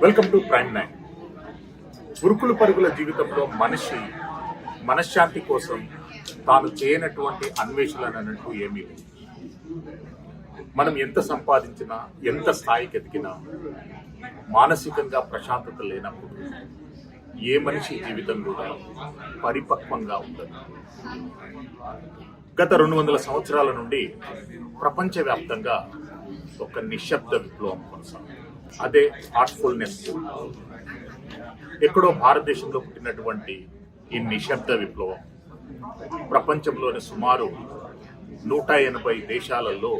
Welcome to prime 9. ఉరుకులు పరుగుల జీవితంలో మనిషి మనశ్శాంతి కోసం తాను చేయనటువంటి అన్వేషణలు ఏమీ లేదు. మనం ఎంత సంపాదించినా, ఎంత స్థాయికి ఎదిగినా మానసికంగా ప్రశాంతత లేనప్పుడు ఏ మనిషి జీవితం కూడా పరిపక్వంగా ఉండదు. గత 200 సంవత్సరాల నుండి ప్రపంచవ్యాప్తంగా ఒక నిశ్శబ్ద విప్లవం కొనసాగుతుంది. అదే హార్ట్ఫుల్నెస్. ఎక్కడో భారతదేశంలో పుట్టినటువంటి ఈ నిశ్శబ్ద విప్లవం ప్రపంచంలోని సుమారు 180 దేశాలలో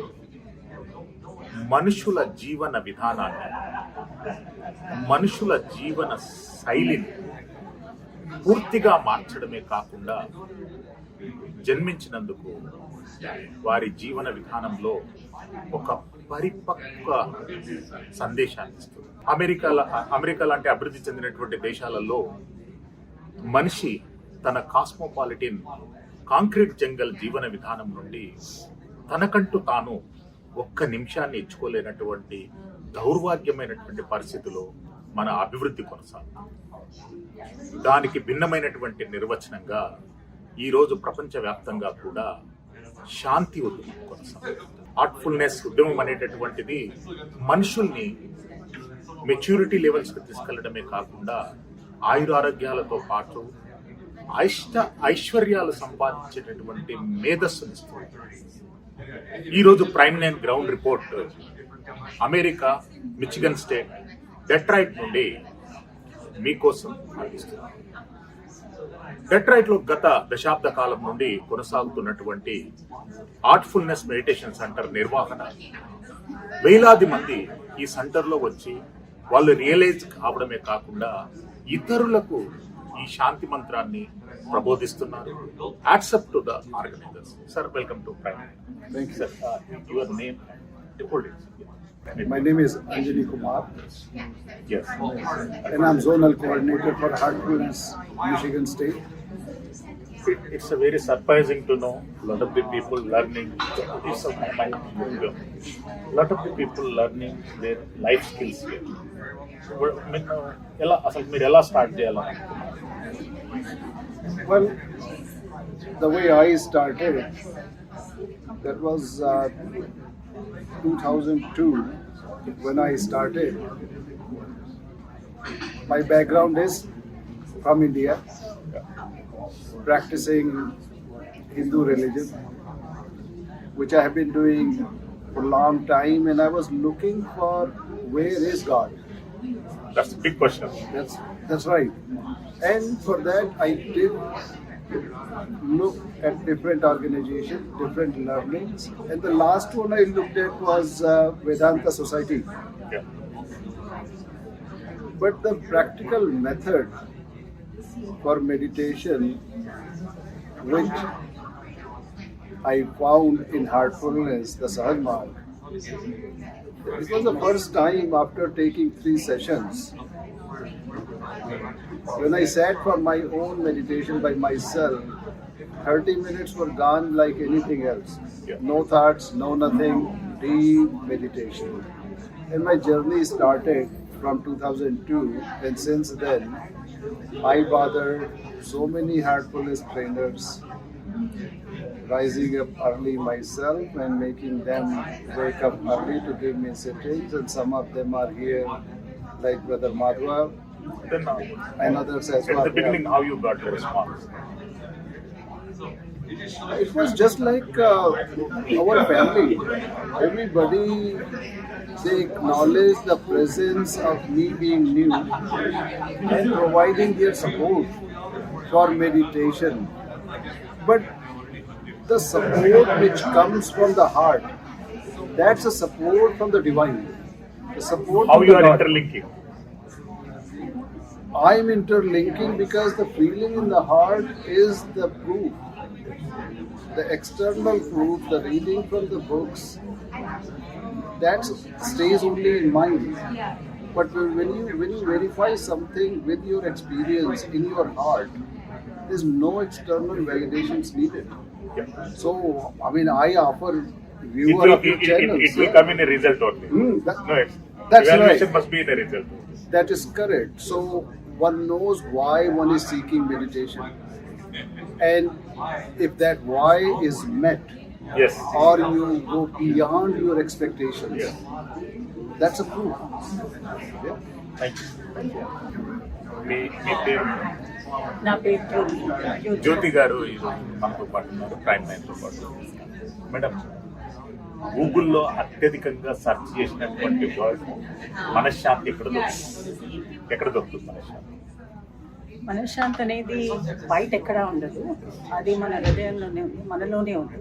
మనుషుల జీవన విధానాన్ని, మనుషుల జీవన శైలిని పూర్తిగా మార్చడమే కాకుండా జన్మించినందుకు వారి జీవన విధానంలో ఒక పరిపక్వ సందేశాన్ని ఇస్తుంది. అమెరికా లాంటి అభివృద్ధి చెందినటువంటి దేశాలలో మనిషి తన కాస్మోపాలిటిన్ కాంక్రీట్ జంగల్ జీవన విధానం నుండి తనకంటూ తాను ఒక్క నిమిషాన్ని ఇచ్చుకోలేనటువంటి దౌర్భాగ్యమైనటువంటి పరిస్థితిలో మన అభివృద్ధి కొనసాగుతుంది. దానికి భిన్నమైనటువంటి నిర్వచనంగా ఈరోజు ప్రపంచవ్యాప్తంగా కూడా శాంతి ఉద్యమం కొనసాగుతుంది. హార్ట్ఫుల్నెస్ ఉద్యమం అనేటటువంటిది మనుషుల్ని మెచ్యూరిటీ లెవెల్స్కి తీసుకెళ్లడమే కాకుండా ఆయురారోగ్యాలతో పాటు ఐశ్వర్యాలు సంపాదించేటటువంటి మేధస్సుని ఇస్తుంది. ఈరోజు prime 9 ground report America Michigan state Detroit నుండి మీకోసం అందిస్తుంది. డెట్రాయిట్లో గత దశాబ్ద కాలం నుండి కొనసాగుతున్నటువంటి హార్ట్ఫుల్నెస్ మెడిటేషన్ సెంటర్ నిర్వహణ, వేలాది మంది ఈ సెంటర్లో వచ్చి వాళ్ళు రియలైజ్ కావడమే కాకుండా ఇతరులకు ఈ శాంతి మంత్రాన్ని ప్రబోధిస్తున్నారు. Accept to the organisers. Sir, welcome to Prime. Thank you. Your name? My name is Anjali Kumar. Yes. And I'm zonal coordinator for Heartfulness, Michigan State. It's a very surprising to know a lot of the people learning. It's a lot of the people learning their life skills here. అసలు మీరు ఎలా start చేయాలనుకుంటున్నారు? Well, the way I started, that was 2002 when I started. My background is from India, practicing Hindu religion, which I have been doing for a long time, and I was looking for where is God. That's a big question. That's right. And for that I did look at different organizations, different learnings, and the last one I looked at was Vedanta Society. Yeah. But the practical method for meditation, which I found in Heartfulness, the Sahajmarg, it was the first time after taking 3 sessions, when I sat for my own meditation by myself, 30 minutes were gone like anything else. Yeah. No thoughts, no nothing, deep meditation. And my journey started from 2002, and since then I bothered so many Heartfulness trainers, rising up early myself and making them wake up early to give me sittings, and some of them are here like Brother Madhwa Then and others as well. at the beginning, how you got the response? It was just like our family. Everybody, they acknowledge the presence of me being new and providing their support for meditation. But the support which comes from the heart, that's a support from the divine. The support How from you the are God. interlinking? I'm interlinking because the feeling in the heart is the proof. The external proof, the reading from the books, that stays only in mind. But when you verify something with your experience in your heart, there's no external validations needed. Yeah. So, I mean, I offer It viewer will, of your channels. it will come in a result only. Hmm, No, that's evaluation right. must be in a result. that is correct. So one knows why one is seeking meditation. And if that why is met, Yes. or you go beyond your expectations, Yes. that's a proof. Yeah. Thank you. మీ పేరు? నా పేరు జ్యోతి. జ్యోతి గారు ఈరోజు మనతో పాటు ఉన్నారు, prime లైన్తో పాటు. మేడం, గూగుల్లో అత్యధికంగా సెర్చ్ చేసినటువంటి వర్డ్ మనశ్శాంతి ఎక్కడ దొరుకుతుంది మనశ్శాంతి? మనశ్శాంతి అనేది బయట ఎక్కడా ఉండదు, అది మన హృదయంలోనే ఉంది, మనలోనే ఉంది.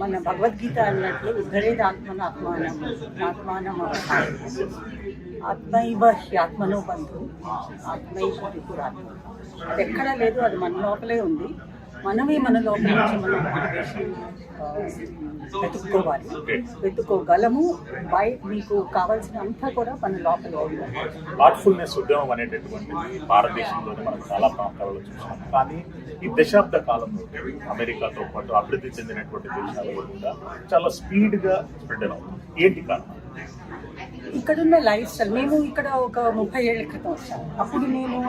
మన భగవద్గీత అన్నట్లు ఉద్ధరేది ఆత్మను ఆత్మానం ఆత్మానం ఆత్మైవ హ్యాత్మనో బంధు ఆత్మైవ త్రిపురాత్మ. అది ఎక్కడా లేదు, అది మన లోపలే ఉంది. మనమే మన లోపల నుంచి మనం మోటివేషన్ వెతుక్కోగలము. మీకు కావాల్సిన అంతా కూడా మన లోపల ఉంది. హార్ట్ఫుల్నెస్ ఉద్యమం అనేటటువంటిది భారతదేశంలోనే మనం చాలా ప్రాంతాలలో చూసాం. కానీ ఈ దశాబ్ద కాలంలో అమెరికాతో పాటు అభివృద్ధి చెందినటువంటి దేశాలలో కూడా చాలా స్పీడ్గా స్ప్రెడ్ అవుతుంది. ఏంటి కారణం? ఇక్కడున్న లైఫ్ స్టైల్. మేము ఇక్కడ ఒక 30 ఏళ్ల క్రితం వచ్చాను. అప్పుడు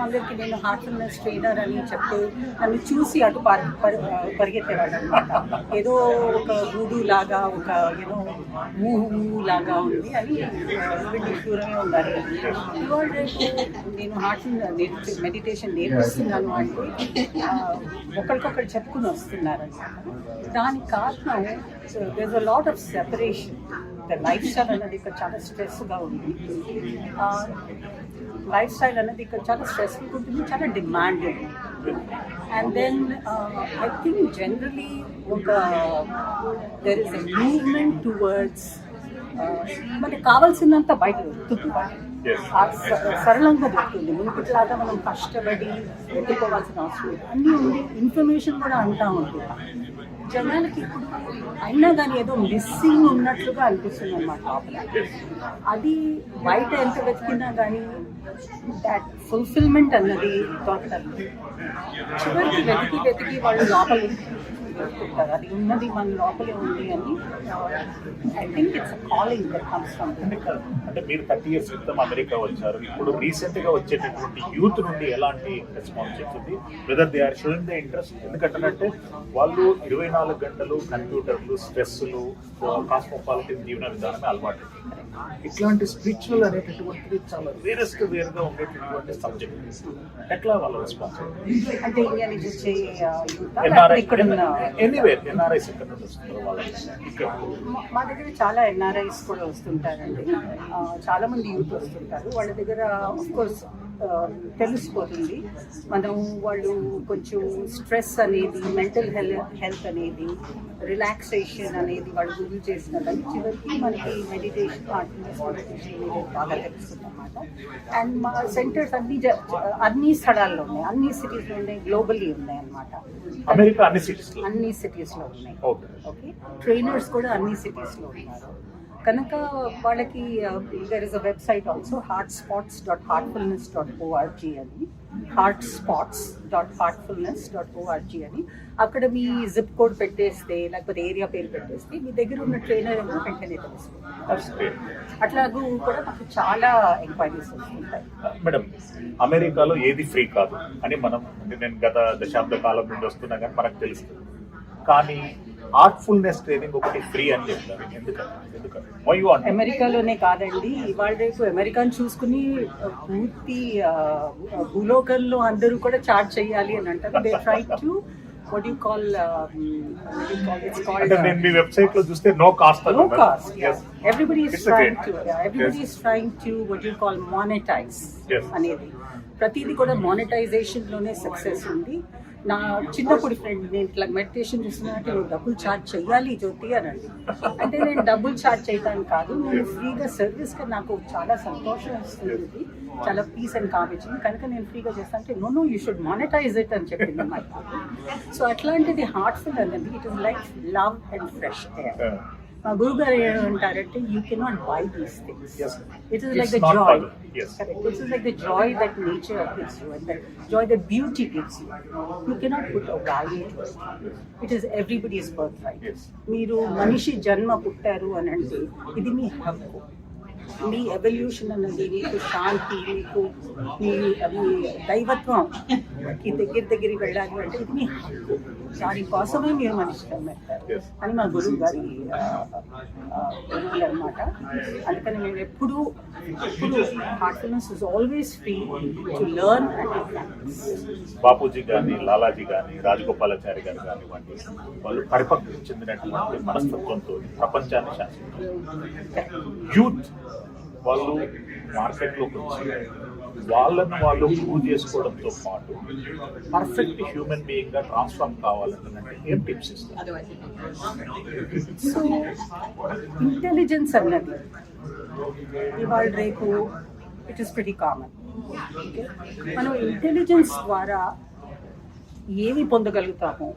అందరికీ నేను హార్ట్ఫుల్నెస్ ట్రైనర్ అని చెప్తే నన్ను చూసి అటు పరిగెత్తేవాళ్ళు అనమాట. ఏదో ఒక గూడు లాగా, ఒక ఏదో మూహు లాగా ఉంది అని దూరమే ఉండాలి. ఇవాళ నేను హార్ట్ఫుల్నెస్ మెడిటేషన్ నేర్పిస్తున్నాను అంటే ఒకరికొకరు చెప్పుకుని వస్తున్నారు అనమాట. దానికి కారణం there a lot of separation. Lifestyle అనేది ఇక్కడ చాలా స్ట్రెస్గా ఉంది. లైఫ్ స్టైల్ అనేది ఇక్కడ చాలా స్ట్రెస్ఫుల్గా ఉంటుంది, చాలా demanded. And then I think generally there is a movement towards మనకి కావాల్సినంత బయట దొరుకుతుంది, సరళంగా దొరుకుతుంది. మునుపటిలాగా మనం కష్టపడి వెతుక్కోవాల్సిన అవసరం లేదు. అన్నీ ఉంది, ఇన్ఫర్మేషన్ కూడా అంతా ఉంటుంది. జనాలకి ఇప్పుడు అయినా కానీ ఏదో మిస్సింగ్ ఉన్నట్లుగా అనిపిస్తుంది అన్నమాట లోపల. అది బయట ఎంత వెతికినా కానీ దాట్ ఫుల్ఫిల్మెంట్ అన్నది దొరకదు. చివరికి వెతికి వాళ్ళు లోపల వెతుకుంటారు. అది ఉన్నది మన లోపలే ఉంది అని. I think it's calling that comes from. అంటే మీరు 30 years క్రితం అమెరికా వచ్చారు. ఇప్పుడు రీసెంట్గా వచ్చేటటువంటి యూత్ నుండి ఎలాంటి రెస్పాన్స్ చెప్తుంది? Whether they are showing the interest? ఎందుకంటే వాళ్ళు 24 గంటలు కంప్యూటర్లు, స్ట్రెస్లు, కాస్మోపాలిటన్ జీవన విధానమే అలవాటు. ఇట్లాంటి స్పిరిచువల్ అనేటటువంటిది చాలా వేరుగా ఉండేటటువంటి సబ్జెక్ట్. ఎట్లా వాళ్ళ రెస్పాన్స్? అంటే ఇండియా నుంచి వచ్చే ఎన్ఆర్ఐస్ ఎక్కడ నుండి వస్తున్నారు వాళ్ళు? మా దగ్గర చాలా ఎన్ఆర్ఐస్ కూడా వస్తుంటారండి. చాలా మంది యూత్ వస్తుంటారు. వాళ్ళ దగ్గర ఆఫ్ కోర్స్ తెలిసిపోతుంది వాళ్ళు కొంచెం స్ట్రెస్ అనేది, మెంటల్ హెల్త్ అనేది, రిలాక్సేషన్ అనేది వాళ్ళు గురి చేసిన దాన్ని చివరికి మనకి మెడిటేషన్, మెడిటేషన్ బాగా తెలుస్తుంది అనమాట. అండ్ మా సెంటర్స్ అన్ని స్థలాల్లో ఉన్నాయి, అన్ని సిటీస్లో ఉన్నాయి, గ్లోబల్లీ ఉన్నాయి అనమాట. అమెరికా అన్ని సిటీస్లో ఉన్నాయి. ఓకే, ట్రైనర్స్ కూడా అన్ని సిటీస్లో ఉన్నారు. కనుక వాళ్ళకి there is a website also, heartspots.heartfulness.org అని, heartspots.heartfulness.org అని. అక్కడ మీ జిప్ కోడ్ పెట్టేస్తే, లేకపోతే ఏరియా పేరు పెట్టేస్తే మీ దగ్గర ఉన్న ట్రైనర్ ఏమో వెంటనే తెలుస్తుంది. అట్లాగూ కూడా మాకు చాలా ఎంక్వైరీస్ వస్తుంటాయి. మేడం, అమెరికాలో ఏది ఫ్రీ కాదు అని నేను గత దశాబ్ద కాలం నుండి వస్తున్నా కానీ మనకు తెలుస్తుంది. కానీ హార్ట్ఫుల్నెస్ ట్రైనింగ్ ఒకటి ఫ్రీ అని చెప్తారు. ఎందుకంటే అమెరికాలోనే కాదండి, ఇవాళ రేపు అమెరికాను చూసుకుని పూర్తి భూలోకంలో అందరూ కూడా చార్జ్ చేయాలి అని అంటారు. They try to what you call it's called నేను మీ వెబ్సైట్ లో చూస్తే no cost. Yes, everybody is trying to what you call monetize అనేది. ప్రతిదీ కూడా మానిటైజేషన్ లోనే సక్సెస్ ఉంది. నా చిన్నప్పుడు ఫ్రెండ్, నేను ఇట్లా మెడిటేషన్ చేస్తున్నట్టు నువ్వు డబ్బులు ఛార్జ్ చెయ్యాలి జ్యోతి అనండి. అంటే నేను డబ్బులు ఛార్జ్ చేయడానికి కాదు, నేను ఫ్రీగా సర్వీస్గా నాకు చాలా సంతోషం ఇస్తుంది, చాలా పీస్ అండ్ కామ్ ఇచ్చింది కనుక నేను ఫ్రీగా చేస్తాను అంటే no you should monetize it అని చెప్పింది అన్నమాట. సో అట్లాంటిది హార్ట్ఫుల్ అనేది it is like love and fresh air. మా గురువు గారు ఏమంటారంటే you cannot buy these things. It is like the joy. Correct. It is like the joy that nature gives you and the joy that beauty gives you. You cannot put a value to it. It is everybody's birthright. మీరు మనిషి జన్మ పుట్టారు అని అంటే ఇది మీ హక్కు. మీ evolution అన్నది మీకు శాంతి, మీకు మీ దైవత్వం దగ్గరికి వెళ్ళాలి అంటే ఇది మీ హక్కు. దానికోసమే మీరు మనిషి కమ్మెత్తారు అని మా గురువు గారి అనమాట. అందుకని మేము ఎప్పుడు Heartfulness is always free to learn and practice. Bapuji కానీ, లాలాజీ కానీ, రాజగోపాలాచారి గారు కానివ్వండి, వాళ్ళు పరిపక్వత చెందినటువంటి మనస్తత్వంతో ప్రపంచాన్ని శాసిస్తారు. యూత్ వాళ్ళు మార్కెట్లోకి వచ్చి వాళ్ళను వాళ్ళు ప్రూవ్ చేసుకోవడంతో పాటు పర్ఫెక్ట్ హ్యూమన్ బీయింగ్గా ట్రాన్స్ఫార్మ్ కావాలంటే ఏం టిప్స్ ఇస్తారు? సో ఇంటెలిజెన్స్ అన్నది ఇవాళ రేపు ఇట్ ఈస్ వెరీ కామన్. మనం ఇంటెలిజెన్స్ ద్వారా ఏమి పొందగలుగుతాము?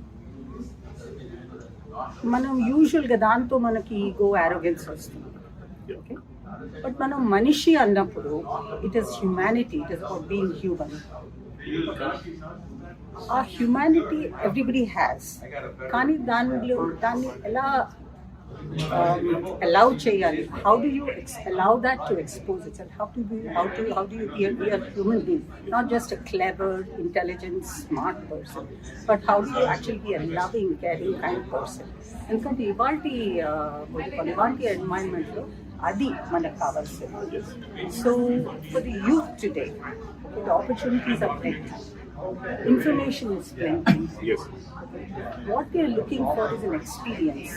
మనం యూజువల్గా దాంతో మనకి ఈగో, యారోగెన్స్ వస్తుంది. ఓకే, బట్ మనం మనిషి అన్నప్పుడు it is humanity, it is about being human. ఆ హ్యుమానిటీ ఎవ్రీబడి హ్యాస్, కానీ దాన్ని ఎలా allow చేయాలి? How do you allow that to expose itself? How do you be a human being, not just a clever, intelligent, smart person, but how do you actually be a loving, caring kind of person? ఎందుకంటే ఇవాల్టి ఎన్వైరన్మెంట్లో అది మనకు కావాల్సింది. So for the youth today the opportunities are plenty, information is plenty. Yes. What we are looking for is an experience.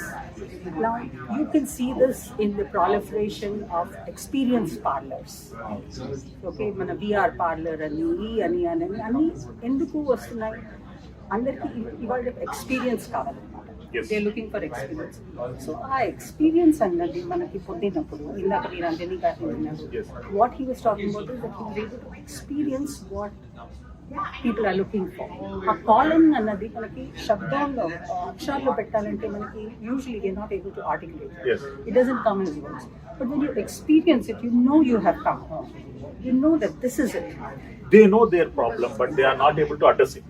Now you can see this in the proliferation of experience parlors. Okay, mana VR parlor ani enduku vastunayi? Andarki ivalu experience kavalannamata. Yes. They are looking for experience. So our experience annadi manaki పొందినప్పుడు ఇందాక మీరు అంజనీ గారు విన్నారు, what he was talking about is that he was able to experience what people are looking for. ఆ calling అన్నది మనకి శబ్దంలో అక్షరాల్లో పెట్టాలంటే మనకి usually we are not able to articulate. Yes. It doesn't come as words. But when you experience it, you know you have come home. You know that this is it. They know their problem, but they are not able to address it.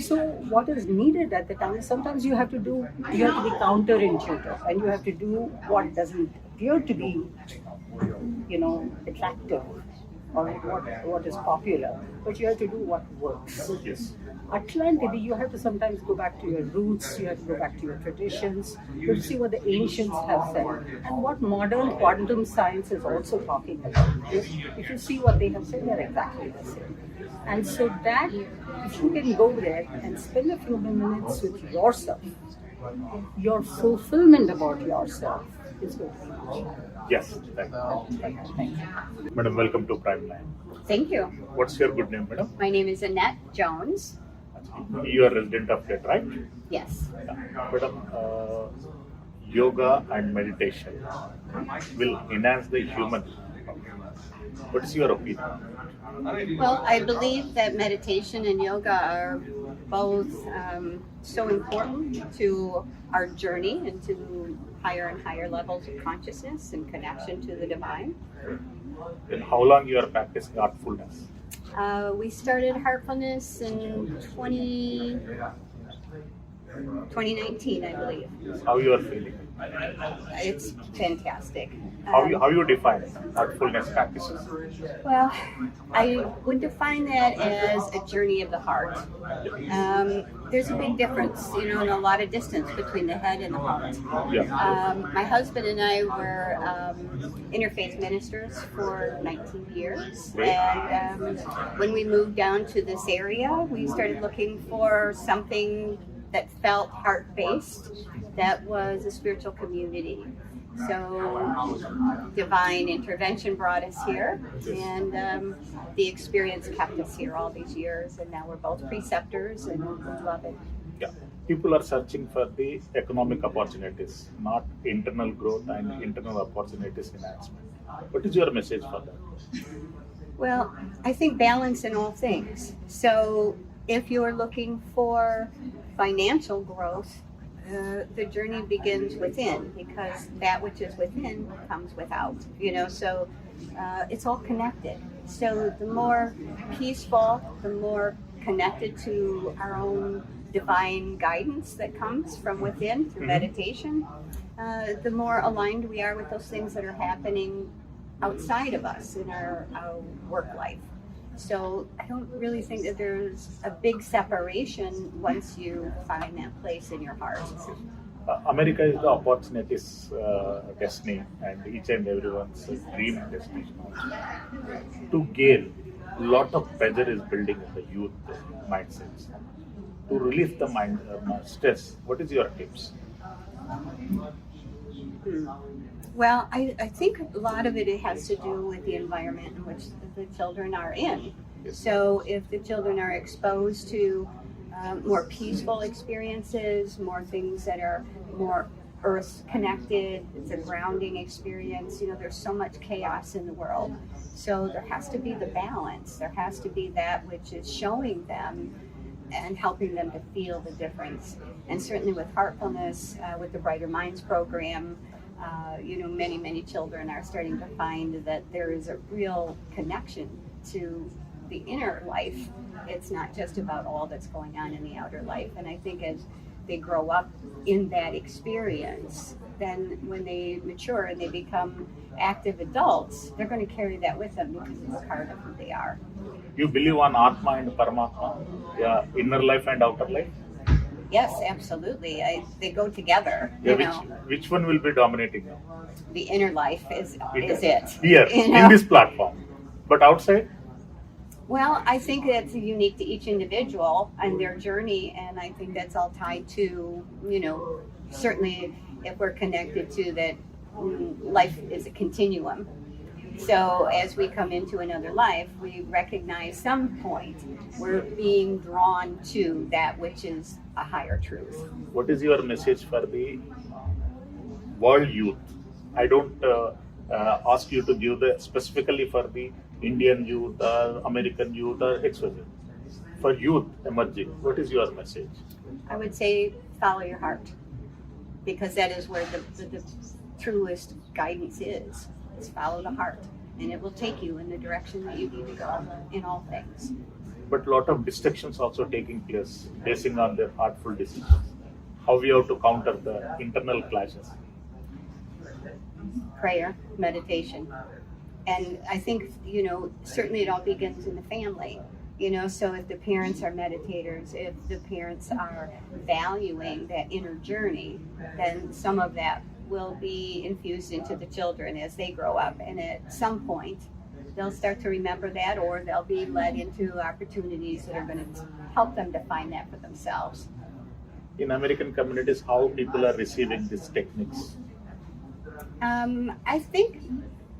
So what is needed at the time is sometimes you have to be counterintuitive, and you have to do what doesn't appear to be, attractive or what is popular, but you have to do what works. Yes. Atlantically, you have to sometimes go back to your roots, you have to go back to your traditions, you have to see what the ancients have said and what modern quantum science is also talking about. If you see what they have said, they're exactly the same. And so that, if you can go there and spend a few minutes with yourself, your fulfillment about yourself is going to be much higher. Yes. Thank you. Madam, welcome to Prime Line. Thank you. What's your good name, madam? My name is Annette Jones. You are resident of that, right? Yes. Madam, yoga and meditation will enhance the human. What is your opinion? Well, I believe that meditation and yoga are both so important to our journey into higher and higher levels of consciousness and connection to the divine. And how long you are practicing Heartfulness? We started Heartfulness in 2019, I believe. How you are feeling? It's fantastic. How you define Heartfulness practices? Well, I would define that as a journey of the heart. There's a big difference, and a lot of distance between the head and the heart. Yeah. My husband and I were interfaith ministers for 19 years. And when we moved down to this area, we started looking for something that felt heart-based, that was a spiritual community. So divine intervention brought us here, and the experience kept us here all these years, and now we're both preceptors and we love it. Yeah. People are searching for the economic opportunities, not internal growth and internal opportunities enhancement. What is your message for that? Well, I think balance in all things. So if you're looking for financial growth, the journey begins within, because that which is within comes without, so it's all connected. So the more peaceful, the more connected to our own divine guidance that comes from within through meditation, the more aligned we are with those things that are happening outside of us in our work life. So I don't really think that there's a big separation once you find that place in your heart. America is the opportunities destiny, and each and everyone's dream destination also. To gain, a lot of pressure is building in the youth mindsets. To relieve the mind stress, what is your tips? Well, I think a lot of it has to do with the environment in which the children are in. So if the children are exposed to more peaceful experiences, more things that are more earth connected, it's a grounding experience. There's so much chaos in the world. So there has to be the balance. There has to be that which is showing them and helping them to feel the difference. And certainly with Heartfulness, with the Brighter Minds program, many children are starting to find that there is a real connection to the inner life. It's not just about all that's going on in the outer life. And I think as they grow up in that experience, then when they mature and they become active adults, they're going to carry that with them because it's part of who they are. You believe on Atma and Paramatma, inner life and outer life? Yes, absolutely. They go together. Which one will be dominating now? The inner life is it. Here, in this platform. But outside? Well, I think that's unique to each individual and their journey, and I think that's all tied to, certainly if we're connected to that life is a continuum. So as we come into another life, we recognize some point we're being drawn to that which is a higher truth. What is your message for the world youth? I don't ask you to give specifically for the Indian youth or American youth or etc. For youth emerging, what is your message? I would say follow your heart, because that is where the truest guidance is. Is follow the heart, and it will take you in the direction that you need to go in all things. But a lot of distractions also taking place, basing on their heartful decisions. How we have to counter the internal clashes? Prayer, meditation. And I think, certainly it all begins in the family. So if the parents are meditators, if the parents are valuing that inner journey, then some of that will be infused into the children as they grow up. And at some point, they'll start to remember that, or they'll be led into opportunities that are going to help them to find that for themselves. In American communities, how people are receiving these techniques? I think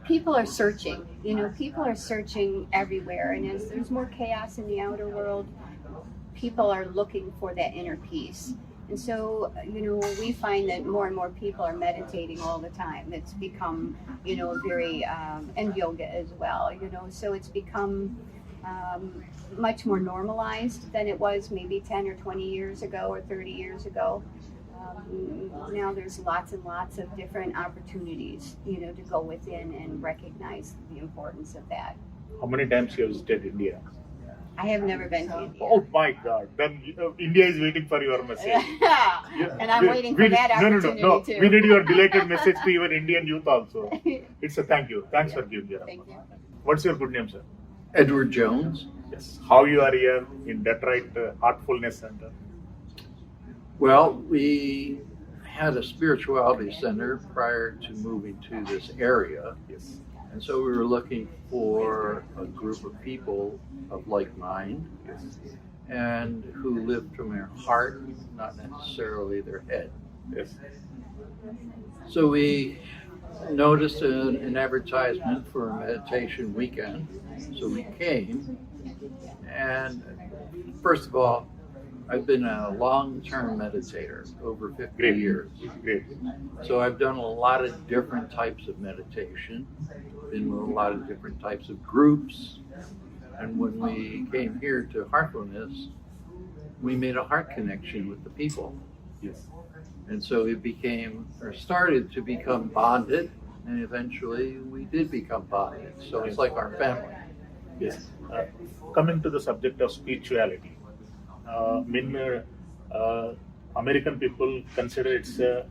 people are searching. People are searching everywhere. And as there's more chaos in the outer world, people are looking for that inner peace. And so, we find that more and more people are meditating all the time. It's become, very, and yoga as well, so it's become much more normalized than it was maybe 10 or 20 years ago or 30 years ago. Now there's lots and lots of different opportunities, to go within and recognize the importance of that. How many times you have visited India? I have never been to India. Oh my God! Then India is waiting for your message. And I'm waiting for that opportunity too. We need your delighted message to even Indian youth also. It's a thank you. Thanks for giving your. Thank you. What's your good name, sir? Edward Jones. Yes. How you are here in Detroit Heartfulness Center? Well, we had a spirituality center prior to moving to this area. Yes. And so we were looking for a group of people of like mind and who lived from their heart, not necessarily their head. Yes. So we noticed an advertisement for a meditation weekend. So we came, and first of all, I've been a long-term meditator, over 50 years. Great. So I've done a lot of different types of meditation, been with a lot of different types of groups. And when we came here to Heartfulness, we made a heart connection with the people. Yes. And so it started to become bonded, and eventually we did become bonded. So it's like our family. Yes. Coming to the subject of spirituality, American people consider its a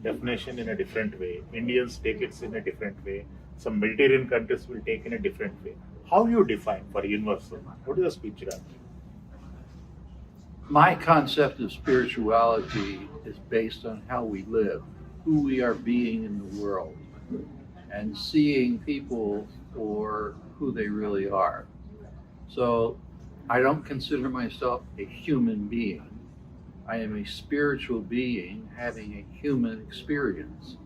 definition in a different way. Indians take it in a different way. some Mediterranean countries will take in a different way. How you define for universal? What is the spirituality? My concept of spirituality is based on how we live, who we are being in the world, and seeing people for who they really are. So I don't consider myself a human being. I am a spiritual being having a human experience.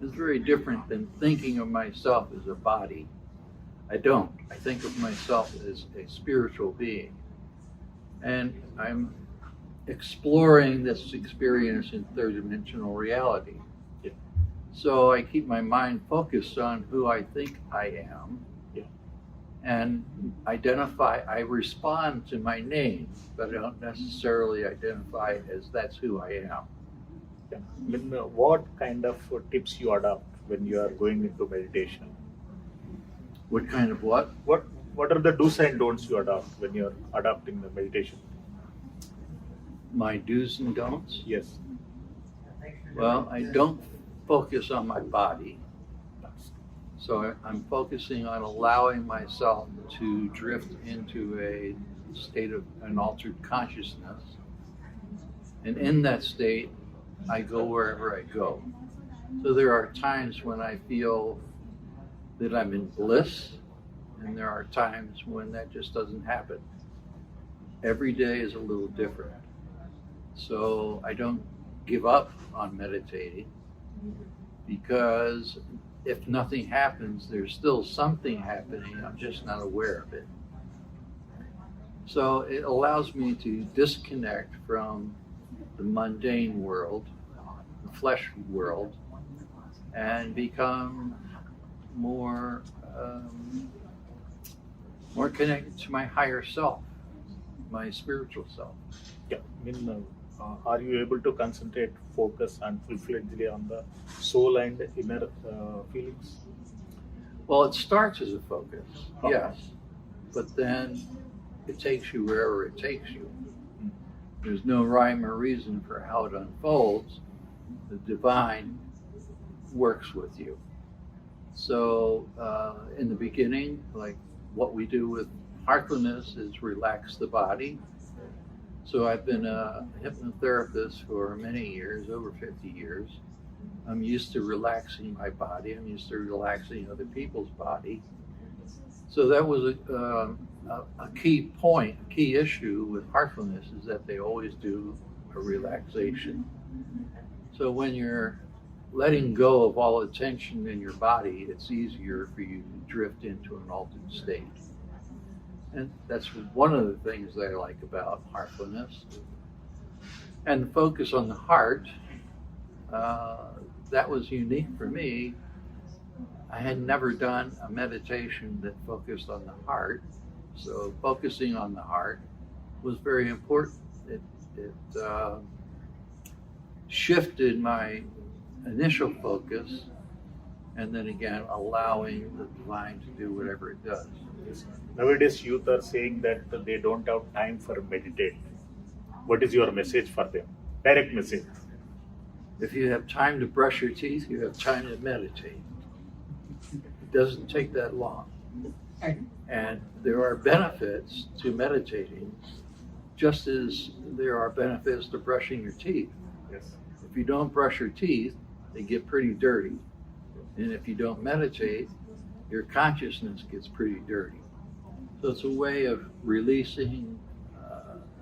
It's very different than thinking of myself as a body. I don't. I think of myself as a spiritual being. And I'm exploring this experience in third-dimensional reality. Yeah. So I keep my mind focused on who I think I am. Yeah. And I respond to my name, but I don't necessarily identify as that's who I am. Yeah. I mean, what kind of tips you adopt when you are going into meditation? What kind of what? What are the do's and don'ts you adopt when you're adopting the meditation? My do's and don'ts? Yes. Well, I don't focus on my body. So I'm focusing on allowing myself to drift into a state of an altered consciousness. And in that state, I go wherever I go. So there are times when I feel that I'm in bliss, and there are times when that just doesn't happen. Every day is a little different. So I don't give up on meditating, because if nothing happens, there's still something happening. I'm just not aware of it. So it allows me to disconnect from the mundane world, the flesh world, and become more connected to my higher self, my spiritual self. Yeah. I mean, are you able to concentrate, focus, and full-fledgedly on the soul and inner feelings? Well, it starts as a focus, Oh. yes, but then it takes you wherever it takes you. There's no rhyme or reason for how it unfolds. The divine works with you. So in the beginning, like what we do with Heartfulness is relax the body. So I've been a hypnotherapist for many years, over 50 years. I'm used to relaxing my body. I'm used to relaxing other people's body. So that was a key point, a key issue with Heartfulness, is that they always do a relaxation. So when you're letting go of all the tension in your body, it's easier for you to drift into an altered state. And that's one of the things that I like about Heartfulness. And the focus on the heart, that was unique for me. I had never done a meditation that focused on the heart. So focusing on the heart was very important. It shifted my initial focus, and then again allowing the divine to do whatever it does. Nowadays, youth are saying that they don't have time for meditate. What is your message for them? Direct message. If you have time to brush your teeth, you have time to meditate. It doesn't take that long. And there are benefits to meditating, just as there are benefits to brushing your teeth. Yes. If you don't brush your teeth, they get pretty dirty. And if you don't meditate, your consciousness gets pretty dirty. So it's a way of releasing,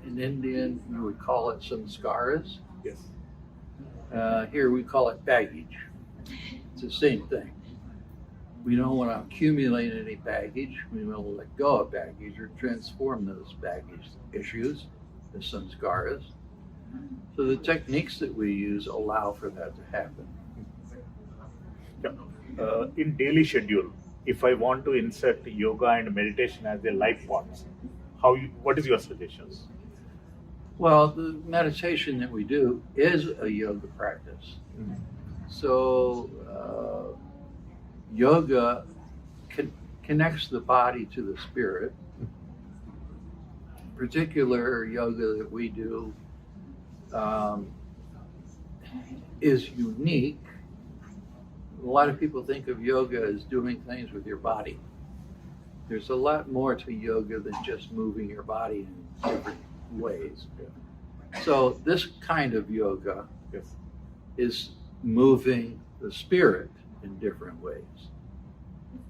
in Indian, you would call it samskaras. Yes. Here we call it baggage. It's the same thing. We don't want to accumulate any baggage. We want to let go of baggage or transform those baggage issues, the samskaras. So the techniques that we use allow for that to happen. Yeah. In daily schedule, if I want to insert yoga and meditation as a life path, what is your suggestions? Well, the meditation that we do is a yoga practice. So yoga connects the body to the spirit. Particular yoga that we do is unique a lot of people think of yoga as doing things with your body. There's a lot more to yoga than just moving your body in different ways. So this kind of yoga is moving the spirit in different ways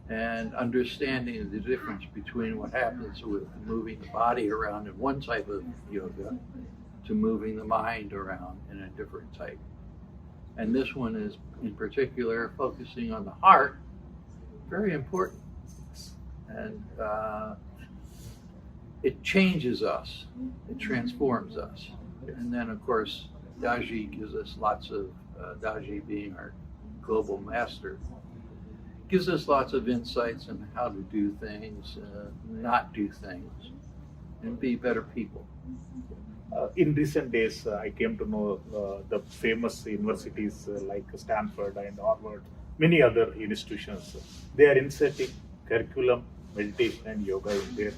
and understanding the difference between what happens with moving the body around in one type of yoga to moving the mind around in a different type. And this one is in particular focusing on the heart, very important. And it changes us, it transforms us. And then of course, Daji gives us lots of, Daji being our global master, gives us lots of insights on how to do things, not do things, and be better people. In recent days, I came to know the famous universities like Stanford and Harvard, many other institutions. They are inserting curriculum, meditation and yoga in their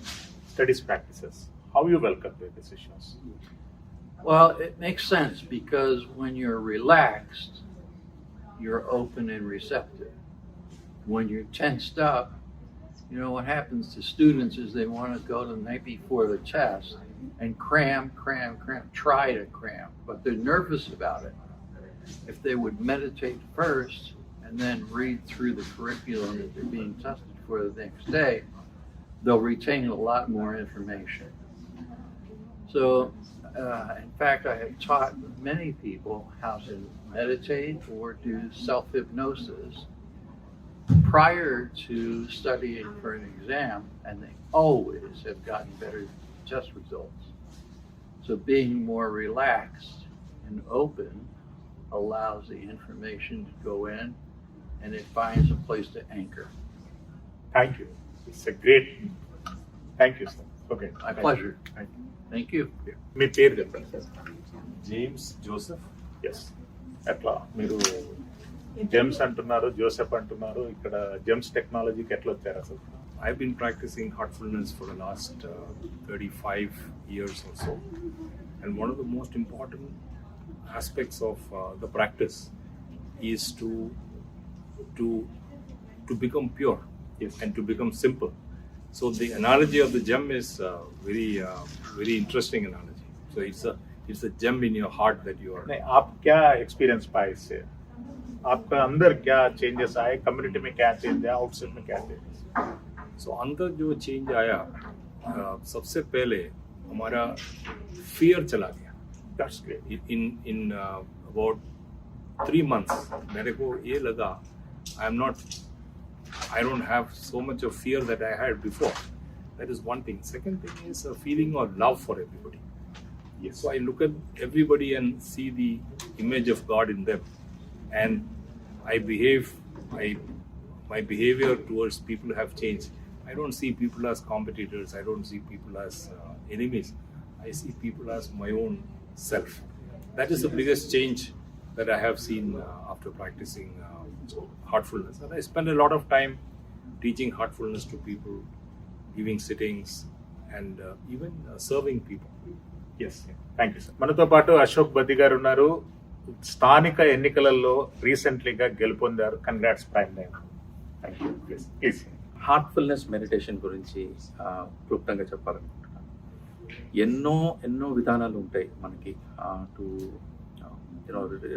studies practices. How you welcome their decisions? Well, it makes sense because when you're relaxed, you're open and receptive. When you're tensed up, you know what happens to students is they want to go the night before the test and cram, try to cram, but they're nervous about it. If they would meditate first and then read through the curriculum that they're being tested for the next day, they'll retain a lot more information. So, in fact, I have taught many people how to meditate or do self-hypnosis prior to studying for an exam, and they always have gotten better test results. So being more relaxed and open allows the information to go in and it finds a place to anchor. Thank you. It's a great. Thank you, sir. Okay. My pleasure. Thank you. మీ పేరు చెప్పండి sir. James Joseph. Yes. ఎట్లా మీరు Gems అంటున్నారు, Joseph అంటున్నారు, ఇక్కడ Gems టెక్నాలజీకి ఎట్లా వచ్చారు అసలు? I've been practicing Heartfulness for the last 35 years or so. And one of the most important aspects of the practice is to become pure and to become simple. So the analogy of the gem is very interesting analogy. So it's a gem in your heart that you are. नहीं, आप क्या experience पाए इससे? आपका अंदर क्या changes आए, community में क्या चेंज आया, आउटसाइड में क्या चेंजेस? सो अंदर जो चेंज आया, सबसे पहले हमारा फियर चला गया. That's great. In about 3 months मेरे को ये लगा I don't have so much of fear that I had before. That is one thing. Second thing is a feeling of love for everybody. Yes. So I look at everybody and see the image of God in them, and my behavior towards people have changed. I don't see people as competitors. I don't see people as enemies. I see people as my own self. That is the biggest change that I have seen after practicing Heartfulness. And I spend a lot of time teaching Heartfulness to people, giving sittings, and even serving people. Yes. Thank you sir. మనతో పాటు అశోక్ బద్ది గారు ఉన్నారు. స్థానిక ఎన్నికలలో రీసెంట్లీగా గెలుపొందారు. Congrats prime line. Thank you. Please. Heartfulness meditation గురించి క్లుప్తంగా చెప్పాలనుకుంటున్నాను. ఎన్నో విధానాలు ఉంటాయి మనకి టు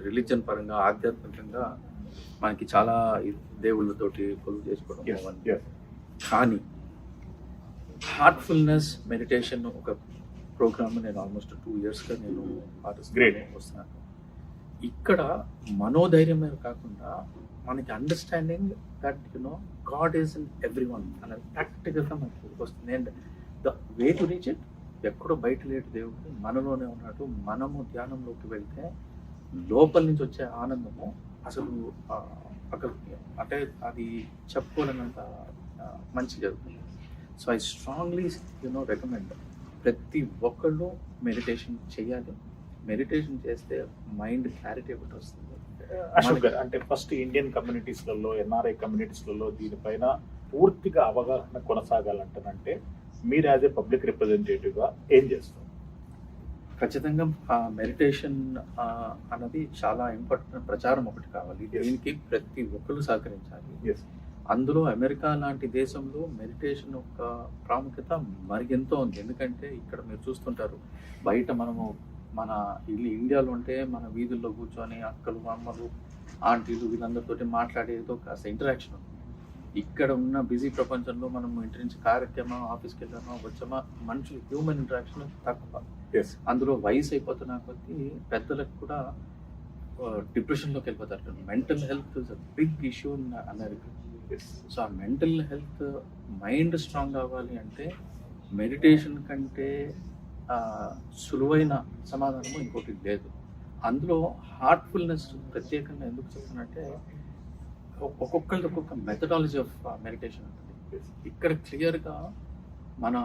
రిలీజన్ పరంగా, ఆధ్యాత్మికంగా మనకి చాలా దేవుళ్ళతోటి కొలువు చేసుకోవడం. కానీ హార్ట్ఫుల్నెస్ మెడిటేషన్ ఒక ప్రోగ్రామ్ నేను ఆల్మోస్ట్ 2 yearsగా నేను పార్టిసిపేట్ వస్తున్నాను. ఇక్కడ మనోధైర్యమే కాకుండా మనకి understanding that God is in every one అనేది ప్రాక్టికల్గా మనకి వస్తుంది. And the way to reach it, ఎక్కడో బయట లేడు దేవుడు, మనలోనే ఉన్నాడు. మనము ధ్యానంలోకి వెళ్తే లోపల నుంచి వచ్చే ఆనందము అసలు అంటే అది చెప్పుకోలేనంత మంచి జరుగుతుంది. సో ఐ స్ట్రాంగ్లీ రికమెండ్ ప్రతి ఒక్కళ్ళు మెడిటేషన్ చేయాలి. మెడిటేషన్ చేస్తే మైండ్ క్లారిటీ ఒకటి వస్తుంది. అశోక్ గారు, అంటే ఫస్ట్ ఇండియన్ కమ్యూనిటీస్లలో, ఎన్ఆర్ఐ కమ్యూనిటీస్లలో దీనిపైన పూర్తిగా అవగాహన కొనసాగాలంటే మీరు యాజ్ ఏ పబ్లిక్ రిప్రజెంటేటివ్గా ఏం చేస్తారు? ఖచ్చితంగా మెడిటేషన్ అన్నది చాలా ఇంపార్టెంట్. ప్రచారం ఒకటి కావాలి. దీనికి ప్రతి ఒక్కరు సహకరించాలి. అందులో అమెరికా లాంటి దేశంలో మెడిటేషన్ యొక్క ప్రాముఖ్యత మరిగెంతో ఉంది. ఎందుకంటే ఇక్కడ మీరు చూస్తుంటారు, బయట మనము మన ఇండియాలో ఉంటే మన వీధుల్లో కూర్చొని అక్కలు అమ్మలు ఆంటీలు వీళ్ళందరితో మాట్లాడేదో కాస్త ఇంటరాక్షన్ ఉంది. ఇక్కడ ఉన్న బిజీ ప్రపంచంలో మనం ఇంటి నుంచి కార్యక్రమం ఆఫీస్కి వెళ్ళామా వచ్చామా మనుషులు హ్యూమన్ ఇంటరాక్షన్ తక్కువ. అందులో వయసు అయిపోతున్న కొద్దీ పెద్దలకు కూడా డిప్రెషన్లోకి వెళ్ళిపోతారు. Mental health is a big issue in America. So ఆ మెంటల్ హెల్త్ మైండ్ స్ట్రాంగ్ అవ్వాలి అంటే మెడిటేషన్ కంటే సులువైన సమాధానము ఇంకోటి లేదు. అందులో హార్ట్ఫుల్నెస్ ప్రత్యేకంగా ఎందుకు చెప్తున్నట్టే ఒక్కొక్కరిది ఒక్కొక్క మెథడాలజీ ఆఫ్ మెడిటేషన్ ఉంటుంది. ఇక్కడ క్లియర్గా మన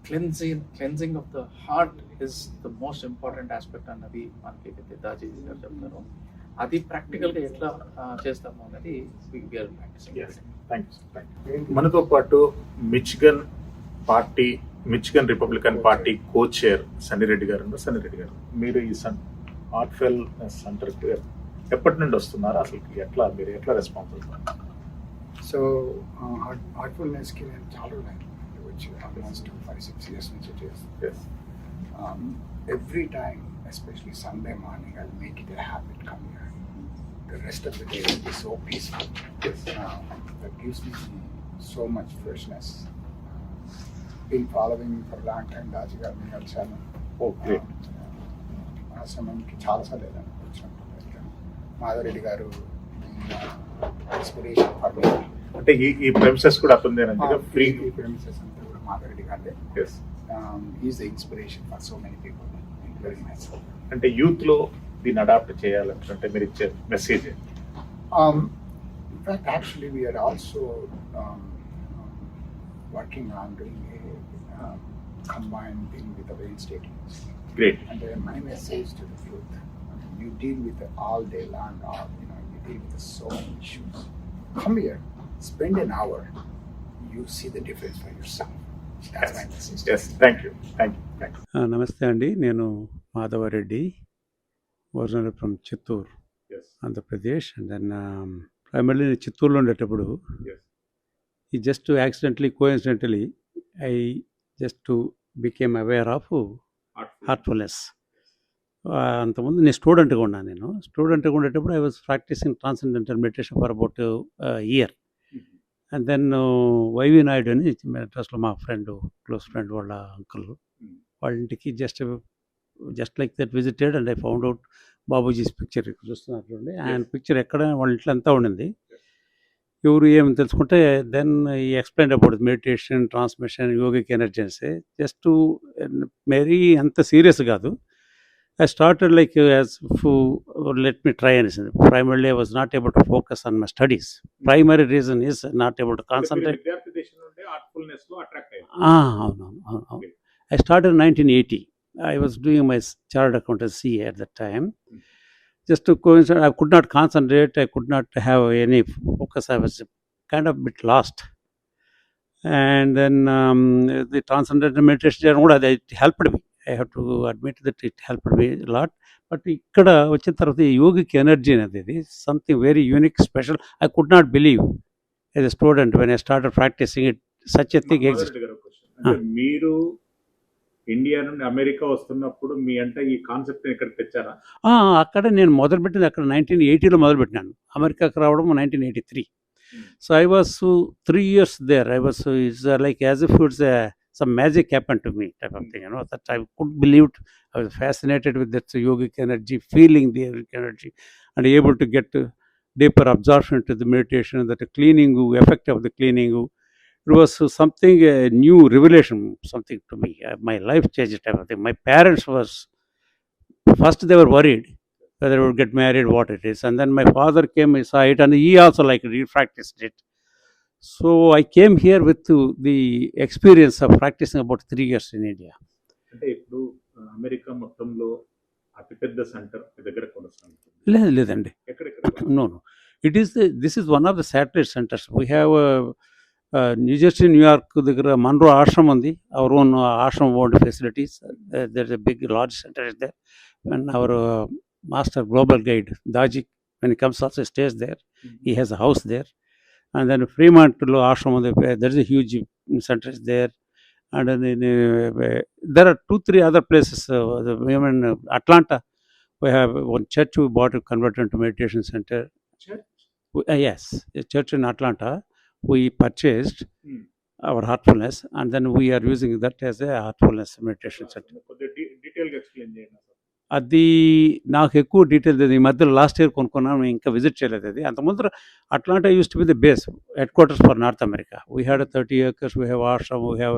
cleansing of the heart is the most important aspect అన్నది మనకి దాజీ గారు చెప్తారు. అది ప్రాక్టికల్గా ఎట్లా చేస్తాము అన్నది మనతో పాటు Michigan Republican Party co chair Sannireddy గారు. సన్నిరెడ్డి గారు, మీరు ఈ హార్ట్ఫుల్నెస్ సెంటర్కి ఎప్పటి నుండి వస్తున్నారు? అసలు మీరు ఎట్లా రెస్పాన్స్ అవుతారు? సో హార్ట్ఫుల్నెస్కి నేను చాలా వచ్చి ఆల్మోస్ట్ 5-6 years నుంచి చేస్తాను. Every time, especially Sunday morning, I make it a habit come here. The rest of the day will be so peaceful. That gives me so much freshness. Been following for a long time. Daji garu ni kalsanu. Oh, great. ఆశ్రమంకి చాలాసార్లు వెళ్ళాను, వచ్చినప్పుడు మాధవరెడ్డి గారు inspiration for me. అంటే ఈ premises కూడా అతనిదేనండి, free premises అంతా కూడా మాధవరెడ్డి గారే. Is the inspiration for so many people, including my self. అంటే యూత్ లో దీన్ని అడాప్ట్ చేయాలంటే మీరు ఇచ్చే message? In fact, actually, we are also working on doing a combined thing with the Wayne State University. Great. And my message to the youth: you deal with it all day long, or you deal with so many issues. Come here, spend an hour, you see the difference for yourself. That's my message. Yes, thank you. నమస్తే అండి, నేను Madhavareddy, original from Chittoor, Andhra Pradesh. And then primarily నేను చిత్తూరులో ఉండేటప్పుడు ఈ just coincidentally I just became aware of Heartfulness. అంతకుముందు నేను స్టూడెంట్గా ఉన్నాను. స్టూడెంట్గా ఉండేటప్పుడు I was practising transcendental meditation for about year. And then YV Naidu అని మెడ్రాస్లో మా క్లోజ్ ఫ్రెండ్ వాళ్ళ అంకుల్ వాళ్ళ ఇంటికి just like that visited and I found out Babuji's picture చూస్తున్నారు చూడండి. ఆయన పిక్చర్ ఎక్కడ వాళ్ళ ఇంట్లో అంతా ఉండింది. ఎవరు ఏమి తెలుసుకుంటే దెన్ ఈ explain about meditation, transmission, yogic energies. Just మరీ అంత సీరియస్ కాదు. I started like as let me try అనేసింది. Primarily I was not able to focus on my studies. Primary reason is not able to concentrate. అవును. I started in 1980. I was doing my chartered accountancy at that time. Just to coincide, I could not concentrate. I could not have any focus. I was kind of a bit lost. And then the transcendental meditation, it helped me. I have to admit that it helped me a lot. But ikkada vachin tarvata yogic energy anadi something very unique, special. I could not believe as a student when I started practicing it, such a thing existed. మీరు India నుండి America వస్తున్నప్పుడు మీ అంటే ఈ concept ఇక్కడ తెచ్చారా? అక్కడ నేను మొదలుపెట్టింది అక్కడ 1980లో మొదలుపెట్టినాను. అమెరికాకి రావడం 1983. So I was 3 years there. It's like as if it's some magic happened to me type of thing, that I couldn't believe it. I was fascinated with that yogic energy, feeling the yogic energy and able to get deeper absorption to the meditation, that cleaning effect of the cleaning. It was something, a new revelation, something to me. My life changed type of thing. My parents first they were worried whether I would get married, what it is. And then my father came, he saw it, and he also practiced it. So I came here with the experience of practicing about 3 years in India. అంటే ఇప్పుడు America మొత్తంలో అతిపెద్ద centre దగ్గర లేదండి. No. This is one of the satellite centers. We have New Jersey, New York దగ్గర Monroe ఆశ్రమం ఉంది. Our own ఆశ్రమం own facilities. There is a big large center is there. And our master global guide Daji, when he comes also stays there. He has a house there. And then Fremont lo ashram, there is a huge center is there. And then there are 2-3 other places. Even Atlanta, we have one church we bought to convert into meditation center. Yes, a church in Atlanta we purchased our Heartfulness, and then we are using that as a Heartfulness meditation center. డీటెయిల్గా explain చేయండి అసలు. అది నాకు ఎక్కువ detail తెలియదు. ఈ మధ్యలో last year కొనుక్కున్నాను, ఇంకా విజిట్ చేయలేదు అది. అంత ముందర Atlanta use to be the base head quarters for north America. We had 30 acres, we have ashram, we have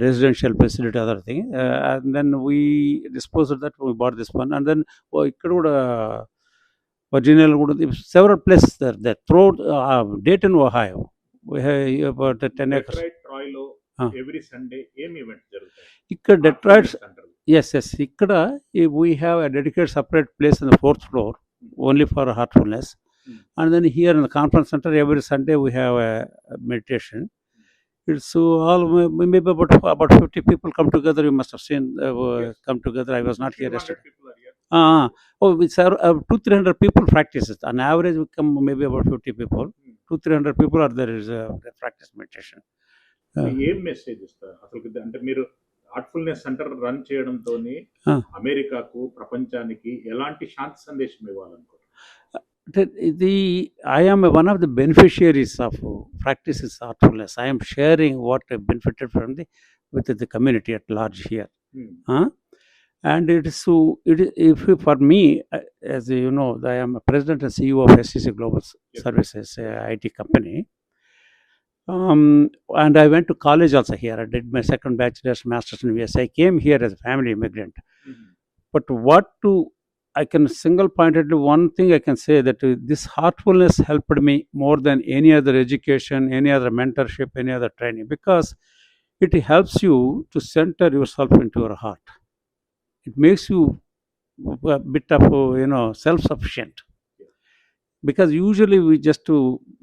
residential facility, other thing. And then we disposed of that, we bought this one. And then ఇక్కడ కూడా వర్జీనియాలో కూడా several places there throughout Dayton, Ohio. We have about 10 acres. ట్రాయ్లో every Sunday ఏం events జరుగుతాయి ఇక్కడ Detroit, centre? yes, ఇక్కడ we have a dedicated separate place on the 4th floor only for Heartfulness. And then here in the conference center every Sunday we have a meditation. It's all maybe about 50 people come together. You must have seen come together. I was not here yesterday. It's 200-300 people practices. On average we come maybe about 50 people. 200-300 people are there is practice meditation. ఏం message ఇస్తారు అసలు? అంటే మీరు Heartfulness centre run చేయడంతో అమెరికాకు, ప్రపంచానికి ఎలాంటి శాంతి సందేశం ఇవ్వాలనుకుంటున్నారు? I am one of the beneficiaries of practices Heartfulness. I am sharing what I benefited from with the community at large here. And it is so. For me, as you know, I am a president and CEO of SCC Global Services, IT company. And I went to college also here. I did my second bachelor's, master's in US. I came here as a family immigrant. But I can single-pointedly, one thing I can say that this Heartfulness helped me more than any other education, any other mentorship, any other training, because it helps you to center yourself into your heart. It makes you a bit of self-sufficient. Because usually we just to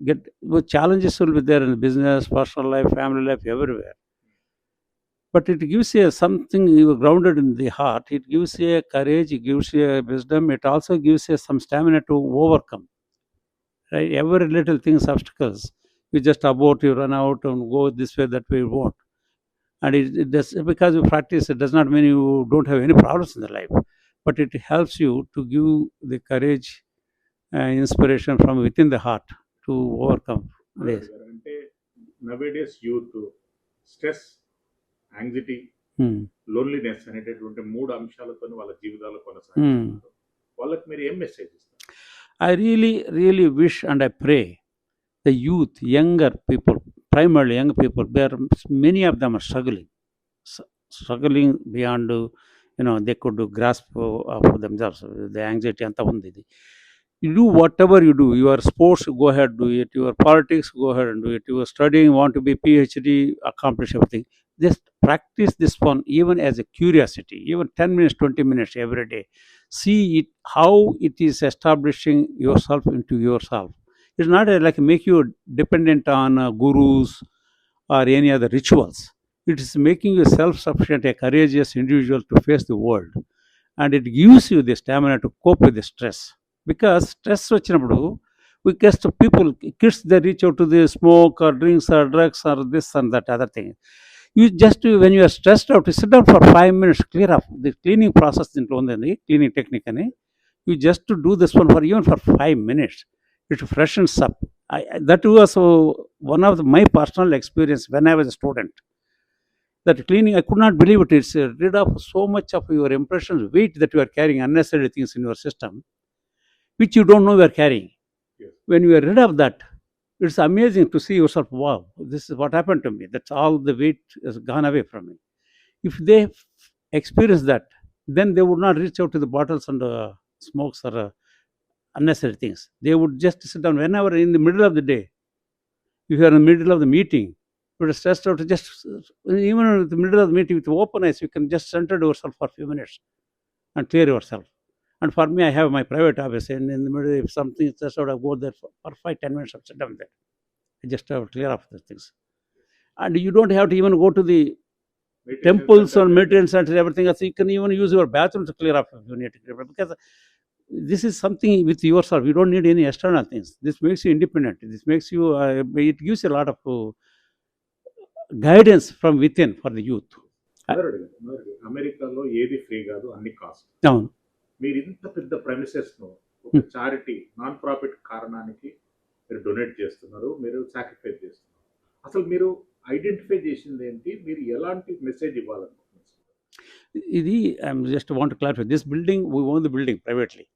get challenges will be there in business, personal life, family life, everywhere. But it gives you something, you are grounded in the heart. It gives you a courage, it gives you a wisdom. It also gives you some stamina to overcome. Right? Every little things, obstacles, you just abort, you run out and go this way, that way, you won't. And it does, because you practice, it does not mean you don't have any problems in the life. But it helps you to give the courage, inspiration from within the heart to overcome this. అంటే nowadays youth stress, anxiety, loneliness అనేటటువంటి 3 అంశాలతో వాళ్ళ జీవితాలు కొనసాగిస్తున్నారు. వాళ్ళకి మీరు ఏం message ఇస్తారు? I really wish and I pray the youth, younger people, primarily young people, many of them are struggling beyond, they could grasp for themselves. The anxiety anta undi. You do whatever you do. Your sports, go ahead, do it. Your politics, go ahead and do it. You are studying, want to be PhD, accomplish everything. Just practice this one even as a curiosity, even 10 minutes, 20 minutes every day. See it, how it is establishing yourself into yourself. It's not like make you dependent on gurus or any other rituals. It is making you self-sufficient, a courageous individual to face the world. And it gives you the stamina to cope with the stress. Because stress వచ్చినప్పుడు we get people, kids, they reach out to the smoke or drinks or drugs or this and that other thing. You just, when you are stressed out, you sit down for 5 minutes, clear up the cleaning process in cleaning technique ani. You just to do this one for even for 5 minutes, it freshens up. That was one of my personal experience when I was a student. That cleaning, I could not believe it. It's rid of so much of your impressions, weight that you are carrying, unnecessary things in your system, which you don't know you are carrying. Yes. When you are rid of that, it's amazing to see yourself, wow, this is what happened to me. That's all the weight has gone away from me. If they experience that, then they would not reach out to the bottles and smokes or unnecessary things. They would just sit down whenever in the middle of the day. If you are in the middle of the meeting, you are stressed out, just even in the middle of the meeting with open eyes, you can just center yourself for a few minutes and clear yourself. And for me, I have my private office, and in the middle, if something is stressed out, I go there for 5-10 minutes, I sit down there. just have to clear off the things. And you don't have to even go to the temples or meditation centers, everything else. You can even use your bathroom to clear up if you need to clear up, because this is something with yourself. You don't need any external things. This makes you independent. This makes you, it gives a lot of guidance from within for the youth. అమెరికాలో ఏది free కాదు, అన్ని cost. అవును. మీరు ఇంత పెద్ద premises ను ఒక చారిటీ నాన్ ప్రాఫిట్ కారణానికి మీరు డొనేట్ చేస్తున్నారు, మీరు సాక్రిఫైస్ చేస్తున్నారు. అసలు మీరు ఐడెంటిఫై చేసింది ఏంటి, మీరు ఎలాంటి మెసేజ్ ఇవ్వాలనుకుంటున్నారు? ఇది I'm just want to clarify, this building we own the building privately.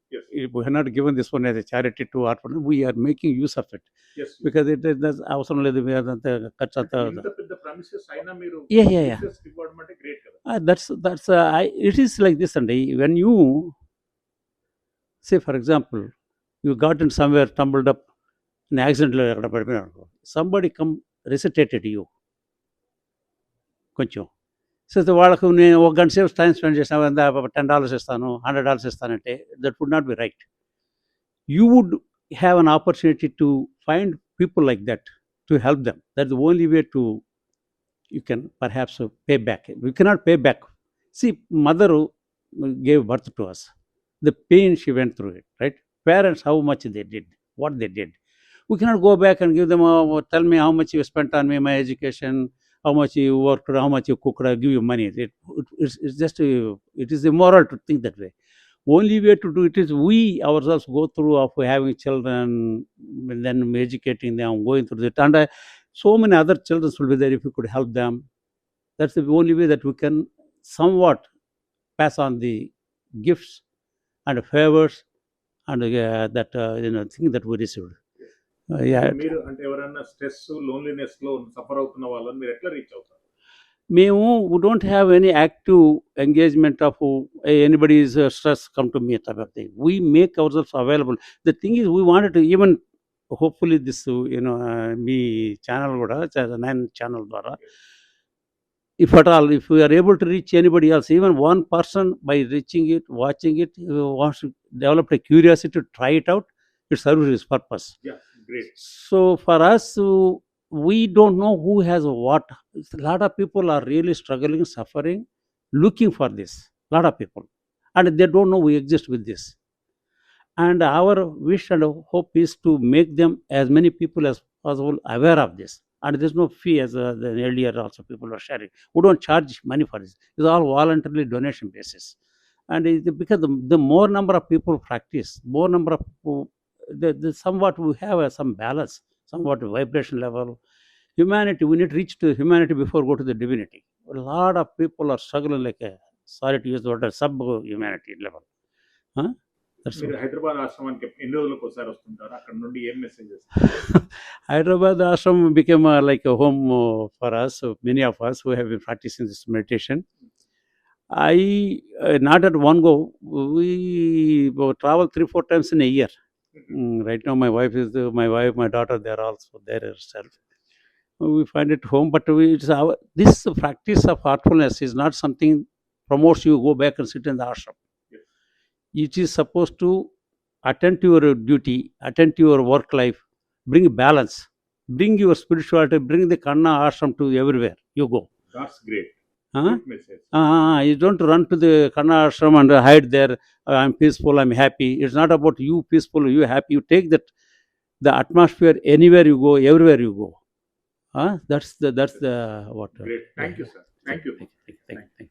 We have not given this one as a charity to Heartfulness. We are making use of it. Yes, because it is అవసరం లేదు, అదంతా ఖర్చు అంతా. ఇంత పెద్ద premises అయినా మీరు Yeah. ఇవ్వడం అంటే గ్రేట్ కదా. That's it is like this అండి. When you say, for example, you got in somewhere, tumbled up in accident లో ఎక్కడ పడిపోయినారు, somebody come resuscitated you కొంచెం. సో వాళ్ళకు నేను ఒక గంట సేపు టైం స్పెండ్ చేసిన $10 ఇస్తాను, $100 ఇస్తానంటే that would not be right. You would have an opportunity to find people like that to help them. That the only way to you can perhaps pay back. You cannot pay back. See, mother gave birth to us, the pain she went through it, right? Parents, how much they did, what they did. We cannot go back and give them, tell me how much you spent on me, my education, how much you worked, how much you cooked, I give you money. It's just, it is immoral to think that way. Only way to do it is we ourselves go through of having children, and then educating them, going through it. And so many other children will be there if you could help them. That's the only way that we can somewhat pass on the gifts and favors and that thing that we received. మీరు అంటే ఎవరైనా stress, loneliness లో suffer అవుతున్న వాళ్ళని మీరు ఎట్లా reach అవుతారు? మేము we don't have any active engagement of anybody's stress come to me type of thing. We make ourselves available. The thing is, we wanted to even, hopefully this me channel కూడా 9 channel ద్వారా, if at all, if we are able to reach anybody else, even one person, by reaching it, watching it, wants to develop a curiosity to try it out, it serves its purpose. Yeah, great. So for us, we don't know who has what. A lot of people are really struggling, suffering, looking for this. A lot of people, and they don't know we exist with this. And our wish and hope is to make them, as many people as possible, aware of this. And there's no fee, as the earlier also people were sharing. We don't charge money for this. It's all voluntarily donation basis. And because the more number of people practice, more number of people, the somewhat we have some balance, somewhat vibration level. Humanity, we need to reach to humanity before go to the divinity. A lot of people are struggling like a, sorry to use the word, sub-humanity level. మీరు హైదరాబాద్ ఆశ్రమానికి ఎన్ని రోజులకు ఒకసారి వస్తుంటారు? అక్కడ నుండి ఏం messages? Hyderabad ashram became like a home for us, many of us who have been practicing this meditation. I not at one go, we travel 3-4 times in a year. Right now my wife, my daughter, they are also there herself. We find it home, but this practice of heartfulness is not something promotes you go back and sit in the ashram. It is supposed to attend to your duty, attend to your work life, bring balance, bring your spirituality, bring the Kanna ashram to everywhere you go. That's great. Huh? Good message. You don't run to the Kanna ashram and hide there. I'm peaceful, I'm happy. It's not about you peaceful, you happy. You take that, the atmosphere anywhere you go, everywhere you go. That's the what. Great. Thank you, sir. Thank you. Thank you.